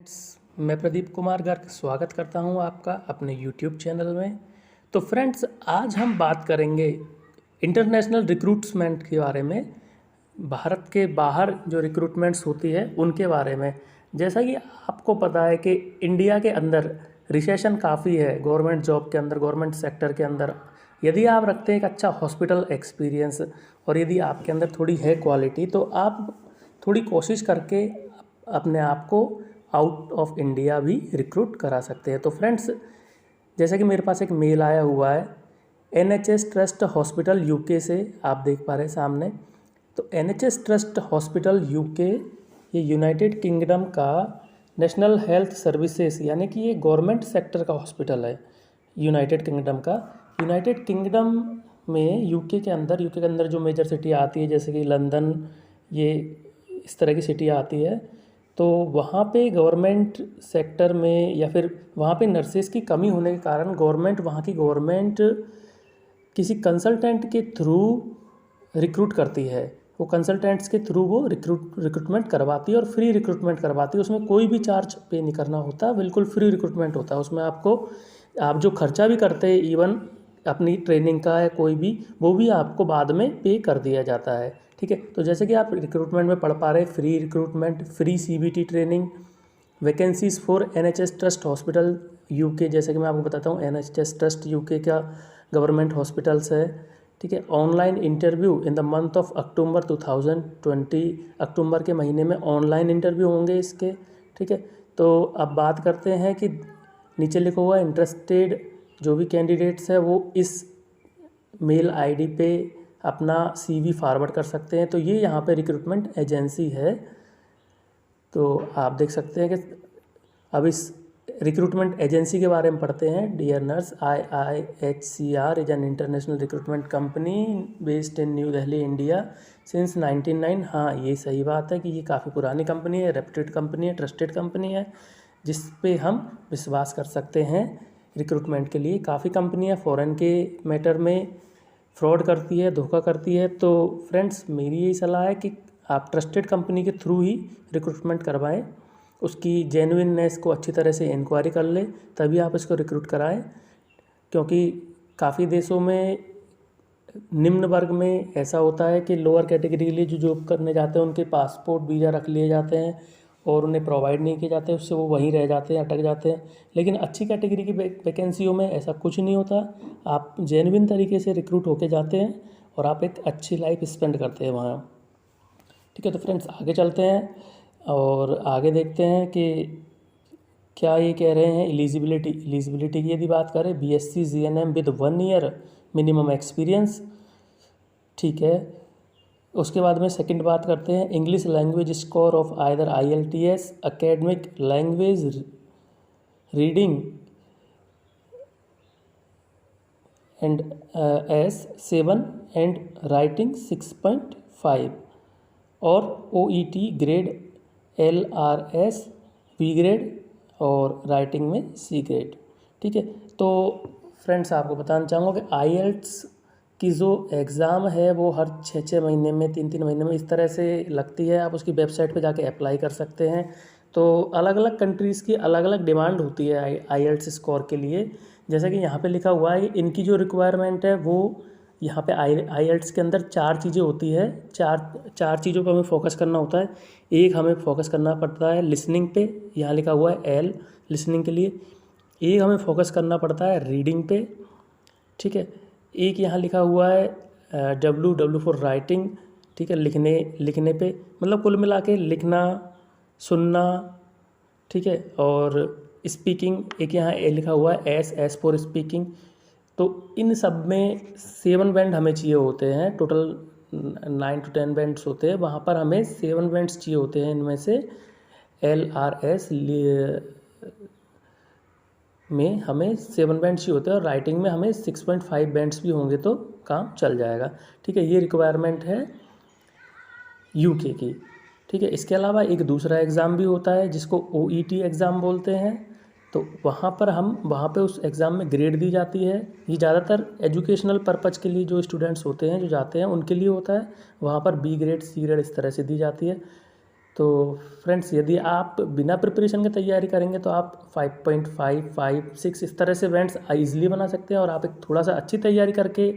मैं प्रदीप कुमार गर्ग स्वागत करता हूं आपका अपने YouTube चैनल में। तो फ्रेंड्स, आज हम बात करेंगे इंटरनेशनल रिक्रूटमेंट के बारे में। भारत के बाहर जो रिक्रूटमेंट्स होती है उनके बारे में। जैसा कि आपको पता है कि इंडिया के अंदर रिसेशन काफ़ी है गवर्नमेंट जॉब के अंदर, गवर्नमेंट सेक्टर के अंदर। यदि आप रखते हैं एक अच्छा हॉस्पिटल एक्सपीरियंस और यदि आपके अंदर थोड़ी है क्वालिटी, तो आप थोड़ी कोशिश करके अपने आप को आउट ऑफ इंडिया भी रिक्रूट करा सकते हैं। तो फ्रेंड्स, जैसे कि मेरे पास एक मेल आया हुआ है NHS ट्रस्ट हॉस्पिटल UK से, आप देख पा रहे हैं सामने। तो NHS ट्रस्ट हॉस्पिटल UK ये यूनाइटेड किंगडम का नेशनल हेल्थ सर्विसेज यानी कि ये गवर्नमेंट सेक्टर का हॉस्पिटल है यूनाइटेड किंगडम का। यूनाइटेड किंगडम में यूके के अंदर जो मेजर सिटी आती है जैसे कि लंदन, ये इस तरह की सिटी आती है। तो वहाँ पे गवर्नमेंट सेक्टर में या फिर वहाँ पे नर्सेस की कमी होने के कारण वहाँ की गवर्नमेंट किसी कंसल्टेंट के थ्रू रिक्रूट करती है। वो कंसल्टेंट्स के थ्रू वो रिक्रूटमेंट करवाती है और फ्री रिक्रूटमेंट करवाती है। उसमें कोई भी चार्ज पे नहीं करना होता, बिल्कुल फ्री रिक्रूटमेंट होता है। उसमें आप जो खर्चा भी करते हैं, इवन अपनी ट्रेनिंग का है कोई भी, वो भी आपको बाद में पे कर दिया जाता है। ठीक है, तो जैसे कि आप रिक्रूटमेंट में पढ़ पा रहे हैं, free recruitment, free CBT training, vacancies for NHS trust hospital UK। जैसे कि मैं आपको बताता हूँ, NHS ट्रस्ट UK का गवर्नमेंट हॉस्पिटल्स है। ठीक है, online interview in the month of October 2020, अक्टूबर के महीने में ऑनलाइन इंटरव्यू होंगे इसके। ठीक है, तो अब बात करते हैं कि नीचे लिखा हुआ है इंटरेस्टेड जो भी कैंडिडेट्स है वो इस मेल ID पे अपना CV फॉरवर्ड कर सकते हैं। तो ये यहाँ पे रिक्रूटमेंट एजेंसी है। तो आप देख सकते हैं कि अब इस रिक्रूटमेंट एजेंसी के बारे में पढ़ते हैं। Dear nurse, IIHCR is an international recruitment company based in New Delhi, India since 1999। हाँ, ये सही बात है कि ये काफ़ी पुरानी कंपनी है, रेप्यूटेड कंपनी है, ट्रस्टेड कंपनी है, जिस पे हम विश्वास कर सकते हैं रिक्रूटमेंट के लिए। काफ़ी कंपनियाँ फ़ॉरेन के मैटर में फ्रॉड करती है, धोखा करती है। तो फ्रेंड्स, मेरी यही सलाह है कि आप ट्रस्टेड कंपनी के थ्रू ही रिक्रूटमेंट करवाएं, उसकी जेन्युइननेस को अच्छी तरह से इंक्वायरी कर लें, तभी आप इसको रिक्रूट कराएं। क्योंकि काफ़ी देशों में निम्न वर्ग में ऐसा होता है कि लोअर कैटेगरी के लिए जो जॉब करने जाते हैं उनके पासपोर्ट वीज़ा रख लिए जाते हैं और उन्हें प्रोवाइड नहीं किए जाते, उससे वो वहीं रह जाते हैं, अटक जाते हैं। लेकिन अच्छी कैटेगरी की वैकेंसियों में ऐसा कुछ नहीं होता। आप जेन्युइन तरीके से रिक्रूट होके जाते हैं और आप एक अच्छी लाइफ स्पेंड करते हैं वहाँ। ठीक है, तो फ्रेंड्स आगे चलते हैं और आगे देखते हैं कि क्या ये कह रहे हैं। एलिजिबिलिटी की यदि बात करें, BSc GNM with 1 year minimum experience. ठीक है, उसके बाद में सेकंड बात करते हैं, English language score of either IELTS, academic language reading and S7 and writing 6.5 और OET grade LRS B grade और राइटिंग में C ग्रेड। ठीक है, तो फ्रेंड्स आपको बताना चाहूँगा कि IELTS की जो एग्ज़ाम है वो हर 6 महीने में, 3 महीने में इस तरह से लगती है। आप उसकी वेबसाइट पे जाके अप्लाई कर सकते हैं। तो अलग अलग कंट्रीज़ की अलग अलग डिमांड होती है IELTS स्कोर के लिए। जैसा कि यहाँ पे लिखा हुआ है कि इनकी जो रिक्वायरमेंट है वो यहाँ पे IELTS के अंदर 4 चीज़ें होती है। चार चीज़ों पर हमें फोकस करना होता है। एक, हमें फोकस करना पड़ता है लिसनिंग पे, यहाँ लिखा हुआ है L लिसनिंग के लिए। एक हमें फोकस करना पड़ता है रीडिंग पे। ठीक है, एक यहाँ लिखा हुआ है W फॉर राइटिंग। ठीक है, लिखने पे, मतलब कुल मिला के लिखना, सुनना। ठीक है, और स्पीकिंग एक यहाँ लिखा हुआ है S फॉर स्पीकिंग। तो इन सब में 7 बैंड हमें चाहिए होते हैं। टोटल 9 to 10 बैंड्स होते हैं, वहाँ पर हमें 7 बैंड्स चाहिए होते हैं। इनमें से LRS में हमें 7 बैंड्स ही होते हैं और राइटिंग में हमें 6.5 बैंड्स भी होंगे तो काम चल जाएगा। ठीक है, ये रिक्वायरमेंट है UK की। ठीक है, इसके अलावा एक दूसरा एग्ज़ाम भी होता है जिसको OET एग्ज़ाम बोलते हैं। तो वहाँ पे उस एग्ज़ाम में ग्रेड दी जाती है। ये ज़्यादातर एजुकेशनल पर्पज़ के लिए जो स्टूडेंट्स होते हैं, जो जाते हैं, उनके लिए होता है। वहाँ पर B ग्रेड, C ग्रेड इस तरह से दी जाती है। तो फ्रेंड्स, यदि आप बिना प्रिपरेशन के तैयारी करेंगे तो आप 5.5, 5, 6 इस तरह से बैंड्स ईजिली बना सकते हैं, और आप एक थोड़ा सा अच्छी तैयारी करके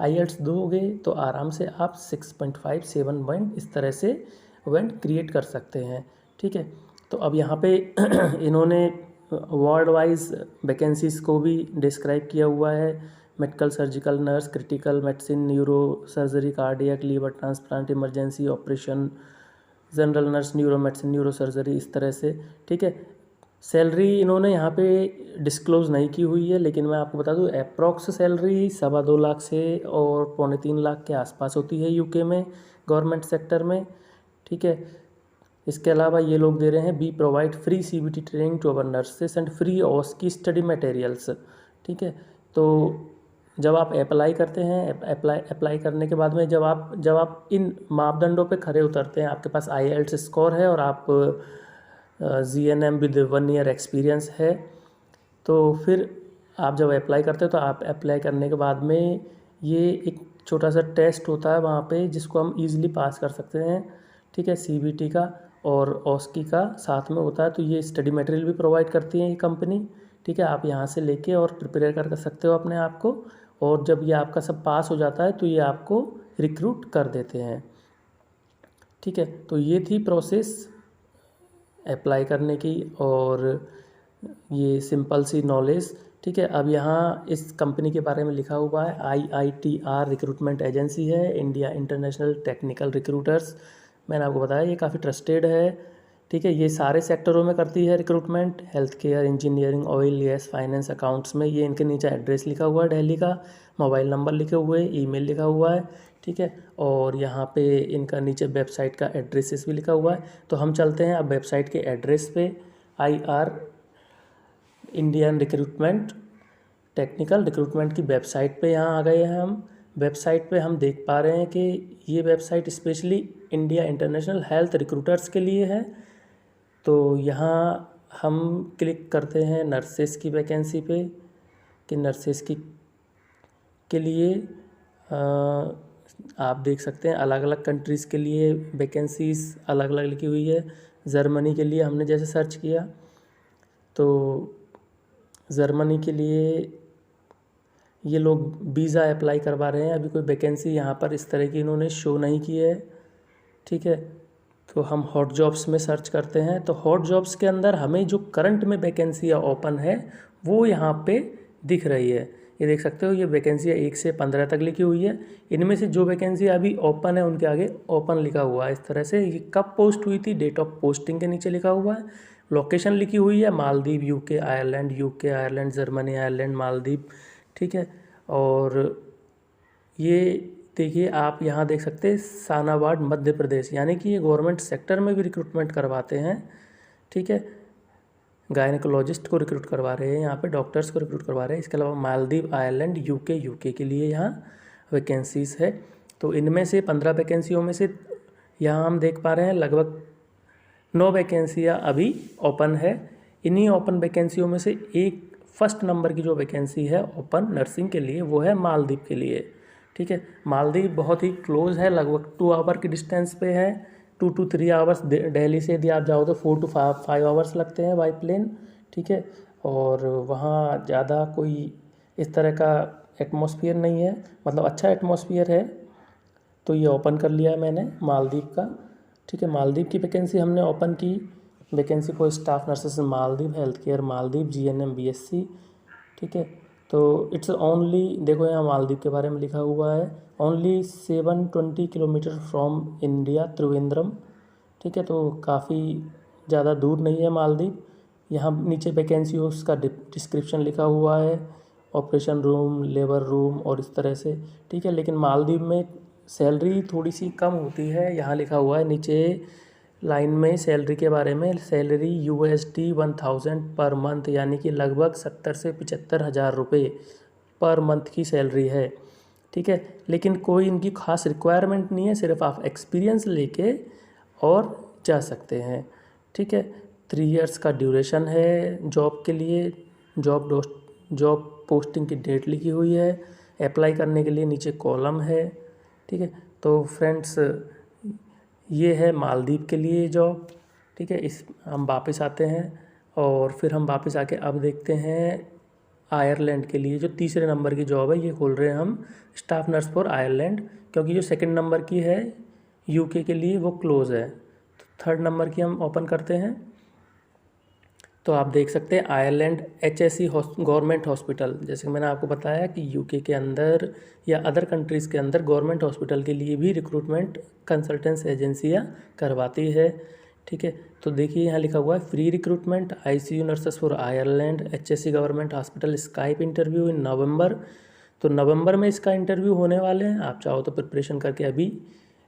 IELTS दोगे तो आराम से आप 6.5, 7 बैंड इस तरह से बैंड क्रिएट कर सकते हैं। ठीक है, तो अब यहाँ पे इन्होंने वर्ल्ड वाइज वैकेंसीज़ को भी डिस्क्राइब किया हुआ है। Medical, surgical, nurse, critical medicine, neuro surgery, cardiac, liver transplant, emergency operation, general nurse, neuro medicine, neuro surgery, इस तरह से। ठीक है, सैलरी इन्होंने यहाँ पे डिस्क्लोज़ नहीं की हुई है, लेकिन मैं आपको बता दूँ अप्रॉक्स सैलरी 2.25 लाख से और 2.25 लाख के आसपास होती है यूके में गवर्नमेंट सेक्टर में। ठीक है, इसके अलावा ये लोग दे रहे हैं we provide free CBT training to our nurses and free OSCE study materials. ठीक है, तो जब आप अप्लाई करते हैं, अप्लाई करने के बाद में जब आप इन मापदंडों पे खरे उतरते हैं, आपके पास IELTS स्कोर है और आप GNM विद 1 ईयर एक्सपीरियंस है, तो फिर आप जब अप्लाई करते हो तो आप अप्लाई करने के बाद में ये एक छोटा सा टेस्ट होता है वहाँ पे जिसको हम ईज़िली पास कर सकते हैं। ठीक है, CBT का और OSCE का साथ में होता है, तो ये स्टडी मटेरियल भी प्रोवाइड करती है ये कंपनी। ठीक है, आप यहाँ से लेके और प्रिपेयर कर सकते हो अपने आप को, और जब ये आपका सब पास हो जाता है तो ये आपको रिक्रूट कर देते हैं। ठीक है, तो ये थी प्रोसेस अप्लाई करने की, और ये सिंपल सी नॉलेज। ठीक है, अब यहाँ इस कंपनी के बारे में लिखा हुआ है IITR रिक्रूटमेंट एजेंसी है, इंडिया इंटरनेशनल टेक्निकल रिक्रूटर्स। मैंने आपको बताया ये काफ़ी ट्रस्टेड है। ठीक है, ये सारे सेक्टरों में करती है recruitment, health care, engineering, oil, gas, finance, accounts में। ये इनके नीचे एड्रेस लिखा हुआ है दिल्ली का, मोबाइल नंबर लिखे हुए, ईमेल लिखा हुआ है। ठीक है, और यहाँ पे इनका नीचे वेबसाइट का एड्रेसेस भी लिखा हुआ है। तो हम चलते हैं अब वेबसाइट के एड्रेस पे, IR Indian recruitment technical recruitment की वेबसाइट पे यहाँ आ गए हैं हम। वेबसाइट पे हम देख पा रहे हैं कि ये website specially India international health recruiters के लिए है। तो यहाँ हम क्लिक करते हैं नर्सेस की वैकेंसी पे, कि नर्सेस की के लिए आप देख सकते हैं अलग अलग कंट्रीज़ के लिए वैकेंसीज़ अलग अलग लिखी हुई है। जर्मनी के लिए हमने जैसे सर्च किया तो जर्मनी के लिए ये लोग वीज़ा अप्लाई करवा रहे हैं। अभी कोई वैकेंसी यहाँ पर इस तरह की इन्होंने शो नहीं की है। ठीक है, तो हम हॉट जॉब्स में सर्च करते हैं, तो हॉट जॉब्स के अंदर हमें जो करंट में वैकेंसी ओपन है वो यहाँ पे दिख रही है। ये देख सकते हो, ये वैकेंसी 1 से 15 तक लिखी हुई है। इनमें से जो वैकेंसी अभी ओपन है उनके आगे ओपन लिखा हुआ है इस तरह से। ये कब पोस्ट हुई थी, डेट ऑफ पोस्टिंग के नीचे लिखा हुआ है। लोकेशन लिखी हुई है Maldives, UK, Ireland, UK, Ireland, Germany, Ireland, Maldives. ठीक है, और ये देखिए आप यहाँ देख सकते हैं सानाबाद मध्य प्रदेश, यानी कि ये गवर्नमेंट सेक्टर में भी रिक्रूटमेंट करवाते हैं। ठीक है, गायनेकोलॉजिस्ट को रिक्रूट करवा रहे हैं यहाँ पे, डॉक्टर्स को रिक्रूट करवा रहे हैं। इसके अलावा मालदीव, आयरलैंड, UK के लिए यहाँ वैकेंसीज़ है। तो इनमें से 15 वैकेंसियों में से यहाँ हम देख पा रहे हैं लगभग 9 वैकेंसियाँ अभी ओपन है। इन्हीं ओपन वैकेंसियों में से एक फर्स्ट नंबर की जो वैकेंसी है ओपन नर्सिंग के लिए वो है मालदीव के लिए। ठीक है, मालदीव बहुत ही क्लोज है, लगभग 2 आवर की डिस्टेंस पे है। 2 to 3 आवर्स दिल्ली से यदि आप जाओ तो 4 to 5 आवर्स लगते हैं बाई प्लेन। ठीक है, और वहाँ ज़्यादा कोई इस तरह का एटमॉस्फेयर नहीं है, मतलब अच्छा एटमॉस्फेयर है। तो ये ओपन कर लिया है मैंने मालदीव का। ठीक है, मालदीव की वैकेंसी हमने ओपन की, vacancy for staff nurses Maldives, health care Maldives, GNM BSc। ठीक है, तो इट्स ओनली, देखो यहाँ मालदीव के बारे में लिखा हुआ है, only 720 kilometre from India, Trivandrum. ठीक है, तो काफ़ी ज़्यादा दूर नहीं है मालदीव। यहाँ नीचे वैकेंसी उसका डिस्क्रिप्शन लिखा हुआ है, ऑपरेशन रूम, लेबर रूम और इस तरह से। ठीक है, लेकिन मालदीव में सैलरी थोड़ी सी कम होती है। यहाँ लिखा हुआ है नीचे लाइन में सैलरी के बारे में, सैलरी USD 1000 पर मंथ, यानी कि लगभग 70 से 75 हज़ार रुपये पर मंथ की सैलरी है। ठीक है, लेकिन कोई इनकी खास रिक्वायरमेंट नहीं है, सिर्फ आप एक्सपीरियंस लेके और जा सकते हैं। ठीक है, 3 इयर्स का ड्यूरेशन है जॉब के लिए। जॉब पोस्टिंग की डेट लिखी हुई है, अप्लाई करने के लिए नीचे कॉलम है। ठीक है, तो फ्रेंड्स ये है मालदीव के लिए जॉब। ठीक है, इस हम वापस आते हैं और फिर हम वापस आके अब देखते हैं आयरलैंड के लिए जो तीसरे नंबर की जॉब है, ये खोल रहे हैं हम स्टाफ नर्स फॉर आयरलैंड, क्योंकि जो सेकंड नंबर की है यूके के लिए वो क्लोज़ है। तो थर्ड नंबर की हम ओपन करते हैं। तो आप देख सकते हैं आयरलैंड HSE गवर्नमेंट हॉस्पिटल। जैसे कि मैंने आपको बताया कि यूके के अंदर या अदर कंट्रीज़ के अंदर गवर्नमेंट हॉस्पिटल के लिए भी रिक्रूटमेंट कंसल्टेंसी एजेंसियाँ करवाती है। ठीक है, तो देखिए यहाँ लिखा हुआ है free recruitment ICU nurses for Ireland HSE government hospital Skype interview in November. तो नवंबर में इसका इंटरव्यू होने वाले हैं। आप चाहो तो प्रिपरेशन करके अभी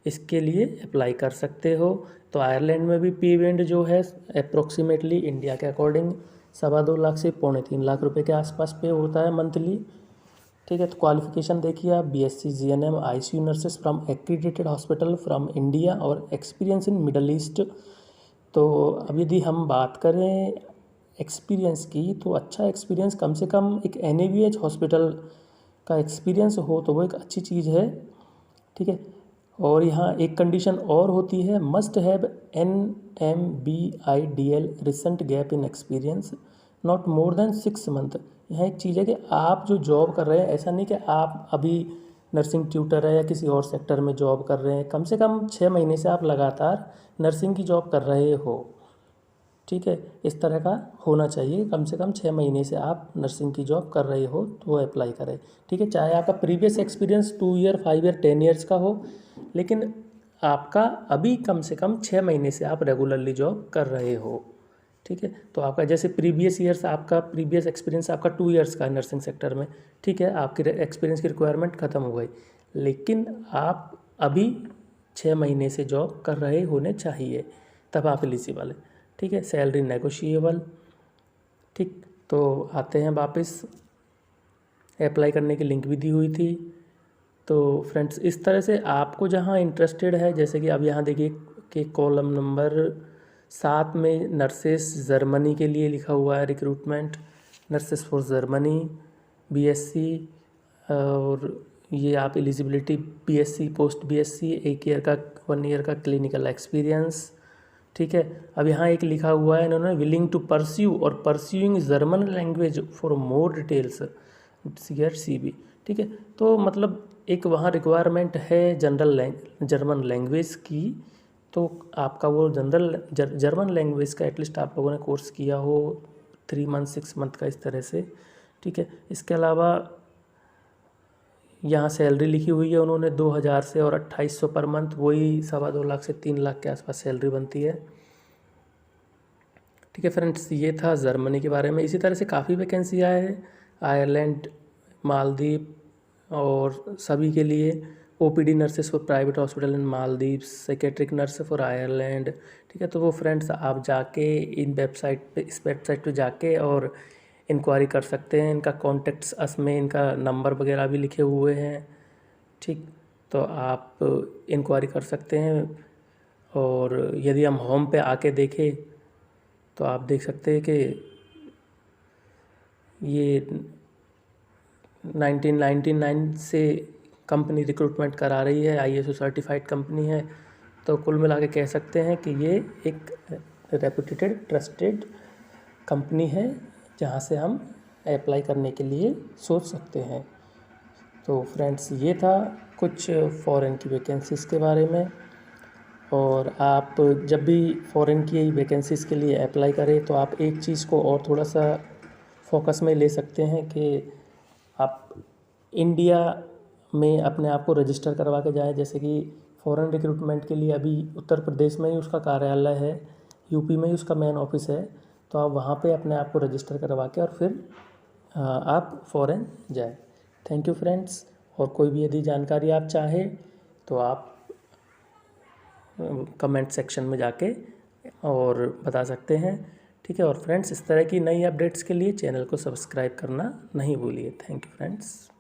इसके लिए अप्लाई कर सकते हो। तो आयरलैंड में भी पे बैंड जो है अप्रोक्सीमेटली इंडिया के अकॉर्डिंग 2.25 लाख से 3.25 लाख रुपए के आसपास पे होता है मंथली। ठीक है, तो क्वालिफिकेशन देखिए आप BSc GNM ICU nurses from accredited hospital from India और एक्सपीरियंस इन मिडल ईस्ट। तो अब यदि हम बात करें एक्सपीरियंस की, तो अच्छा एक्सपीरियंस कम से कम एक NABH हॉस्पिटल का एक्सपीरियंस हो तो वो एक अच्छी चीज़ है। ठीक है, और यहाँ एक कंडीशन और होती है, must have NMBIDL recent gap in experience not more than 6 month. यहाँ एक चीज़ है कि आप जो जॉब कर रहे हैं, ऐसा नहीं कि आप अभी नर्सिंग ट्यूटर है या किसी और सेक्टर में जॉब कर रहे हैं, कम से कम 6 महीने से आप लगातार नर्सिंग की जॉब कर रहे हो। ठीक है, इस तरह का होना चाहिए, कम से कम 6 महीने से आप नर्सिंग की जॉब कर रहे हो तो वो अप्लाई करें। ठीक है, चाहे आपका previous experience 2 year 5 year 10 years का हो, लेकिन आपका अभी कम से कम 6 महीने से आप रेगुलरली जॉब कर रहे हो। ठीक है, तो आपका जैसे प्रीवियस ईयर्स, आपका प्रीवियस एक्सपीरियंस आपका 2 ईयर्स का है नर्सिंग सेक्टर में। ठीक है, आपकी एक्सपीरियंस की रिक्वायरमेंट ख़त्म हो गई, लेकिन आप अभी 6 महीने से जॉब कर रहे होने चाहिए, तब आप एलिजिबल है। ठीक है, सैलरी नेगोशिएबल। ठीक, तो आते हैं वापस, अप्लाई करने की लिंक भी दी हुई थी। तो फ्रेंड्स, इस तरह से आपको जहाँ इंटरेस्टेड है, जैसे कि अब यहाँ देखिए कि कॉलम नंबर 7 में नर्सेस जर्मनी के लिए लिखा हुआ है recruitment, nurses for Germany BSc, और ये आप eligibility BSc post BSc 1 year का क्लिनिकल एक्सपीरियंस। ठीक है, अब यहाँ एक लिखा हुआ है इन्होंने विलिंग टू परस्यू और pursuing German language for more details CRCB। ठीक है, तो मतलब एक वहाँ रिक्वायरमेंट है जर्मन लैंग्वेज की, तो आपका वो जर्मन लैंग्वेज का एटलीस्ट आप लोगों ने कोर्स किया हो 3 मंथ 6 मंथ का, इस तरह से। ठीक है, इसके अलावा यहाँ सैलरी लिखी हुई है उन्होंने 2000 से और 2800 पर मंथ, वही 2.25 लाख से 3 लाख के आसपास सैलरी बनती है। ठीक है फ्रेंड्स, ये था जर्मनी के बारे में। इसी तरह से काफ़ी वैकेंसियाँ हैं आयरलैंड, मालदीव और सभी के लिए। OPD nurses for private hospital in Maldives, psychiatric nurse for Ireland. ठीक है, तो वो फ्रेंड्स आप जाके इस वेबसाइट पे जाके और इंक्वायरी कर सकते हैं। इनका कॉन्टेक्ट्स अस में इनका नंबर वगैरह भी लिखे हुए हैं। ठीक, तो आप इंक्वायरी कर सकते हैं। और यदि हम होम पे आके देखें तो आप देख सकते हैं कि ये 1999 से कंपनी रिक्रूटमेंट करा रही है, ISO सर्टिफाइड कंपनी है। तो कुल मिला के कह सकते हैं कि ये एक रेपुटेड ट्रस्टेड कंपनी है जहाँ से हम अप्लाई करने के लिए सोच सकते हैं। तो फ्रेंड्स, ये था कुछ फॉरेन की वैकेंसीज़ के बारे में। और आप जब भी फॉरेन की वैकेंसीज़ के लिए अप्लाई करें तो आप एक चीज़ को और थोड़ा सा फोकस में ले सकते हैं कि आप इंडिया में अपने आप को रजिस्टर करवा के जाएँ। जैसे कि फॉरेन रिक्रूटमेंट के लिए अभी उत्तर प्रदेश में ही उसका कार्यालय है, यूपी में ही उसका मेन ऑफिस है, तो आप वहाँ पे अपने आप को रजिस्टर करवा के और फिर आप फॉरेन जाएँ। Thank you friends. और कोई भी यदि जानकारी आप चाहें तो आप कमेंट सेक्शन में जाके और बता सकते हैं। ठीक है, और फ्रेंड्स, इस तरह की नई अपडेट्स के लिए चैनल को सब्सक्राइब करना नहीं भूलिए। Thank you friends.